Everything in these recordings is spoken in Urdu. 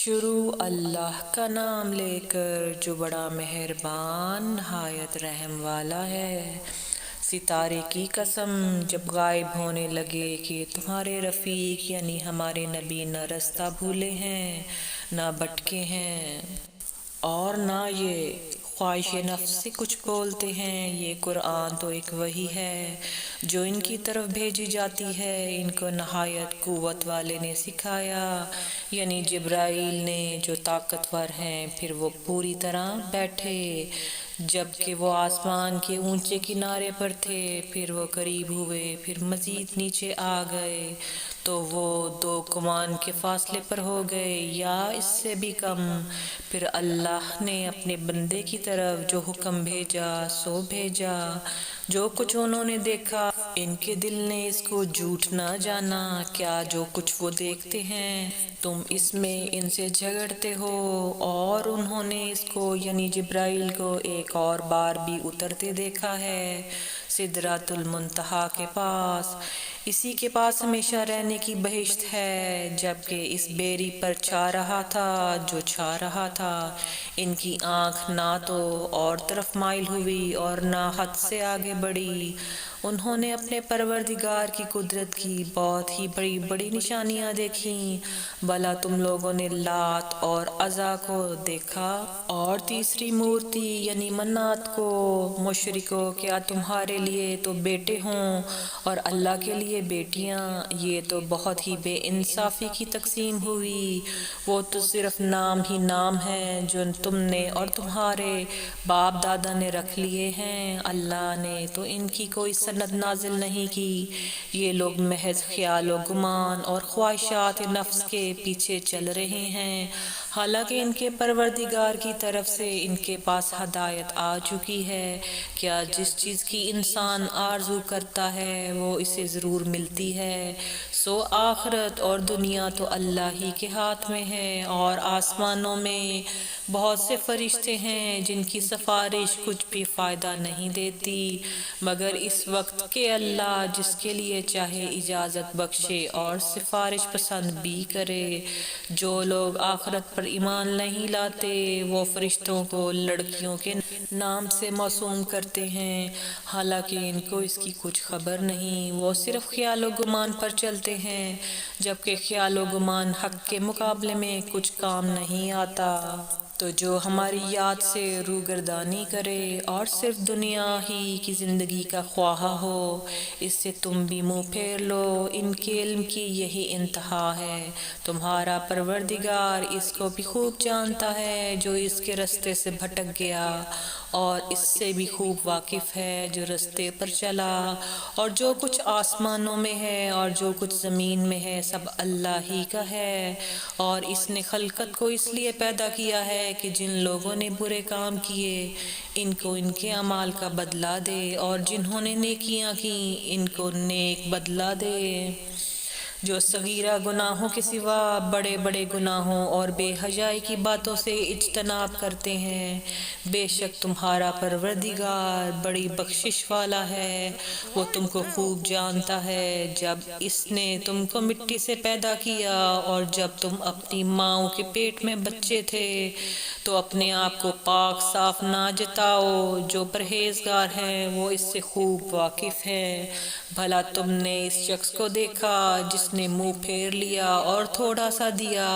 شروع اللہ کا نام لے کر جو بڑا مہربان نہایت رحم والا ہے۔ ستارے کی قسم جب غائب ہونے لگے کہ تمہارے رفیق یعنی ہمارے نبی نہ رستہ بھولے ہیں نہ بھٹکے ہیں اور نہ یہ خواہش نفس سے کچھ بولتے ہیں۔ یہ قرآن تو ایک وحی ہے جو ان کی طرف بھیجی جاتی ہے۔ ان کو نہایت قوت والے نے سکھایا یعنی جبرائیل نے جو طاقتور ہیں۔ پھر وہ پوری طرح بیٹھے جبکہ وہ آسمان کے اونچے کنارے پر تھے، پھر وہ قریب ہوئے، پھر مزید نیچے آ گئے تو وہ 2 کمان کے فاصلے پر ہو گئے یا اس سے بھی کم۔ پھر اللہ نے اپنے بندے کی طرف جو حکم بھیجا سو بھیجا۔ جو کچھ انہوں نے دیکھا ان کے دل نے اس کو جھوٹ نہ جانا۔ کیا جو کچھ وہ دیکھتے ہیں تم اس میں ان سے جھگڑتے ہو؟ اور انہوں نے اس کو یعنی جبرائیل کو ایک اور بار بھی اترتے دیکھا ہے سدرۃ المنتہا کے پاس۔ اسی کے پاس ہمیشہ رہنے کی بہشت ہے۔ جبکہ اس بیری پر چھا رہا تھا جو چھا رہا تھا، ان کی آنکھ نہ تو اور طرف مائل ہوئی اور نہ حد سے آگے بڑھی۔ انہوں نے اپنے پروردگار کی قدرت کی بہت ہی بڑی بڑی نشانیاں دیکھیں۔ بھلا تم لوگوں نے لات اور عزا کو دیکھا اور تیسری مورتی یعنی منات کو؟ مشرکو، کیا تمہارے لیے تو بیٹے ہوں اور اللہ کے لیے بیٹیاں؟ یہ تو بہت ہی بے انصافی کی تقسیم ہوئی۔ وہ تو صرف نام ہی نام ہیں جو تم نے اور تمہارے باپ دادا نے رکھ لیے ہیں۔ اللہ نے تو ان کی کوئی سند نازل نہیں کی۔ یہ لوگ محض خیال و گمان اور خواہشات نفس کے پیچھے چل رہے ہیں، حالانکہ ان کے پروردگار کی طرف سے ان کے پاس ہدایت آ چکی ہے۔ کیا جس چیز کی انسان آرزو کرتا ہے وہ اسے ضرور ملتی ہے۔ سو آخرت اور دنیا تو اللہ ہی کے ہاتھ میں ہے، اور آسمانوں میں بہت سے فرشتے ہیں جن کی سفارش کچھ بھی فائدہ نہیں دیتی مگر اس وقت کہ اللہ جس کے لیے چاہے اجازت بخشے اور سفارش پسند بھی کرے۔ جو لوگ آخرت پر ایمان نہیں لاتے وہ فرشتوں کو لڑکیوں کے نام سے موسوم کرتے ہیں، حالانکہ ان کو اس کی کچھ خبر نہیں۔ وہ صرف خیال و گمان پر چلتے ہیں، جبکہ خیال و گمان حق کے مقابلے میں کچھ کام نہیں آتا۔ تو جو ہماری یاد سے روگردانی کرے اور صرف دنیا ہی کی زندگی کا خواہ ہو، اس سے تم بھی منہ پھیر لو۔ ان کے علم کی یہی انتہا ہے۔ تمہارا پروردگار اس کو بھی خوب جانتا ہے جو اس کے رستے سے بھٹک گیا، اور اس سے بھی خوب واقف ہے جو رستے پر چلا۔ اور جو کچھ آسمانوں میں ہے اور جو کچھ زمین میں ہے سب اللہ ہی کا ہے، اور اس نے خلقت کو اس لیے پیدا کیا ہے کہ جن لوگوں نے برے کام کیے ان کو ان کے اعمال کا بدلہ دے، اور جنہوں نے نیکیاں کی ان کو نیک بدلہ دے۔ جو صغیرہ گناہوں کے سوا بڑے بڑے گناہوں اور بے حیائی کی باتوں سے اجتناب کرتے ہیں، بے شک تمہارا پروردگار بڑی بخشش والا ہے۔ وہ تم کو خوب جانتا ہے۔ جب اس نے تم کو مٹی سے پیدا کیا اور جب تم اپنی ماؤں کے پیٹ میں بچے تھے تو اپنے آپ کو پاک صاف نہ جتاؤ۔ جو پرہیزگار ہیں وہ اس سے خوب واقف ہیں۔ بھلا تم نے اس شخص کو دیکھا جس نے منہ پھیر لیا اور تھوڑا سا دیا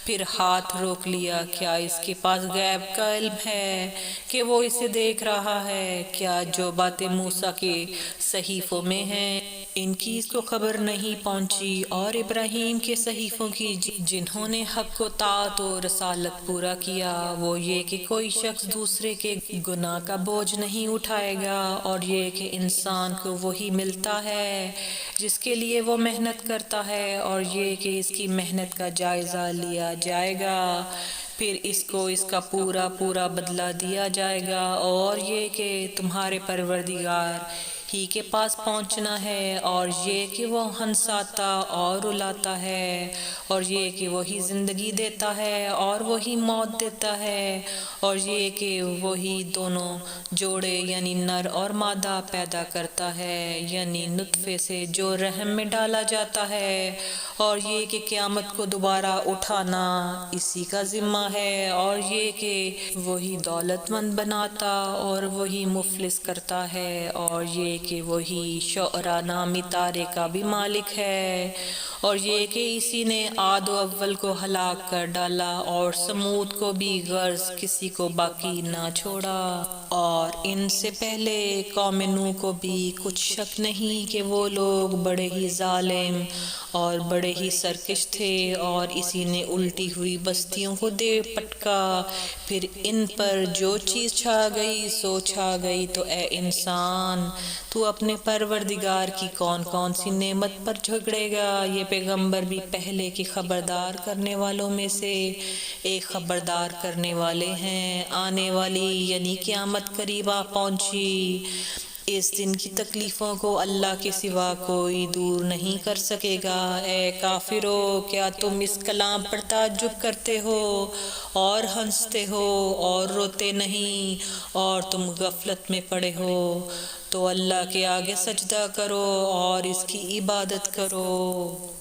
پھر ہاتھ روک لیا؟ کیا اس کے پاس غیب کا علم ہے کہ وہ اسے دیکھ رہا ہے؟ کیا جو باتیں موسیٰ کے صحیفوں میں ہیں ان کی اس کو خبر نہیں پہنچی، اور ابراہیم کے صحیفوں کی جنہوں نے حق و طاعت و رسالت پورا کیا؟ وہ یہ کہ کوئی شخص دوسرے کے گناہ کا بوجھ نہیں اٹھائے گا، اور یہ کہ انسان کو وہی ملتا ہے جس کے لیے وہ محنت کرتا ہے، اور یہ کہ اس کی محنت کا جائزہ لیا جائے گا، پھر اس کو اس کا پورا پورا بدلہ دیا جائے گا۔ اور یہ کہ تمہارے پروردگار ہی کے پاس پہنچنا ہے، اور یہ کہ وہ ہنساتا اور رلاتا ہے، اور یہ کہ وہی زندگی دیتا ہے اور وہی موت دیتا ہے، اور یہ کہ وہی دونوں جوڑے یعنی نر اور مادہ پیدا کرتا ہے، یعنی نطفے سے جو رحم میں ڈالا جاتا ہے، اور یہ کہ قیامت کو دوبارہ اٹھانا اسی کا ذمہ ہے، اور یہ کہ وہی دولت مند بناتا اور وہی مفلس کرتا ہے، اور یہ کہ وہی شعرا نامی تارے کا بھی مالک ہے، اور یہ کہ اسی نے عاد و اول کو ہلاک کر ڈالا اور سمود کو بھی غرض کسی کو باقی نہ چھوڑا، اور ان سے پہلے قوم نوح کو بھی کچھ شک نہیں کہ وہ لوگ بڑے ہی ظالم اور بڑے ہی سرکش تھے، اور اسی نے الٹی ہوئی بستیوں کو دے پٹکا، پھر ان پر جو چیز چھا گئی سو چھا گئی۔ تو اے انسان، تو اپنے پروردگار کی کون کون سی نعمت پر جھگڑے گا؟ یہ پیغمبر بھی پہلے کی خبردار کرنے والوں میں سے ایک خبردار کرنے والے ہیں۔ آنے والی یعنی قیامت قریب آ پہنچی، اس دن کی تکلیفوں کو اللہ کے سوا کوئی دور نہیں کر سکے گا۔ اے کافرو، کیا تم اس کلام پر تعجب کرتے ہو اور ہنستے ہو اور روتے نہیں، اور تم غفلت میں پڑے ہو؟ تو اللہ کے آگے سجدہ کرو اور اس کی عبادت کرو۔